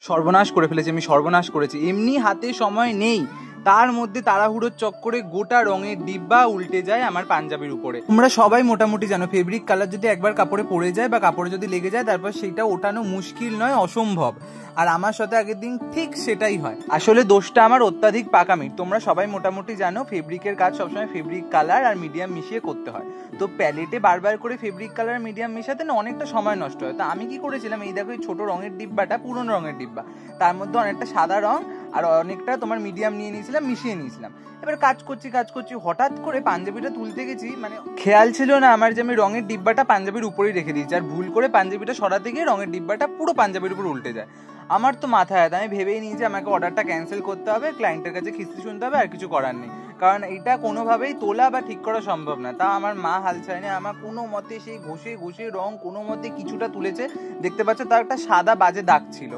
সর্বনাশ করে ফেলেছি, আমি সর্বনাশ করেছি। এমনি হাতে সময় নেই, তার মধ্যে তাড়াহুড়োর চক্করে গোটা রঙের ডিব্বা উল্টে যায় আমার পাঞ্জাবির উপরে। তোমরা সবাই মোটামুটি জানো ফেব্রিক কালার যদি একবার কাপড়ে পড়ে যায় বা কাপড়ে যদি লেগে যায় তারপর সেটা ওঠানো মুশকিল নয়, অসম্ভব। আর আমার সাথে আগের দিন ঠিক সেটাই হয়। আসলে দোষটা আমার অত্যাধিক পাকামির। তোমরা সবাই মোটামুটি জানো ফেব্রিকের কাজ সবসময় ফেব্রিক কালার আর মিডিয়াম মিশিয়ে করতে হয়। তো প্যালেটে বারবার করে ফেব্রিক কালার মিডিয়াম মিশাতে না অনেকটা সময় নষ্ট হয়। তো আমি কি করেছিলাম, এই দেখো এই ছোট রঙের ডিব্বাটা পুরনো রঙের ডিব্বা, তার মধ্যে অনেকটা সাদা রং আর অনেকটা তোমার মিডিয়াম নিয়ে নিয়েছিলাম, মিশিয়ে নিয়েছিলাম। এবার কাজ করছি হঠাৎ করে পাঞ্জাবিটা তুলতে গেছি, মানে খেয়াল ছিল না আমার যে আমি রঙের ডিব্বাটা পাঞ্জাবির উপরেই রেখে দিয়েছি, আর ভুল করে পাঞ্জাবিটা সরাতে গিয়ে রঙের ডিব্বাটা পুরো পাঞ্জাবির উপর উল্টে যায়। আমার তো মাথায় ব্যথা, আমি ভেবেই নিয়েছি আমাকে অর্ডারটা ক্যান্সেল করতে হবে, ক্লায়েন্টের কাছে খিস্তি শুনতে হবে, আর কিছু করার নেই, কারণ এটা কোনোভাবেই তোলা বা ঠিক করা সম্ভব না। তা আমার মা হাল ছাড়েনি, আমার কোনো মতে সেই ঘষে ঘষে রং কোনো মতে কিছুটা তুলেছে। দেখতে পাচ্ছ তার একটা সাদা বাজে দাগ ছিল।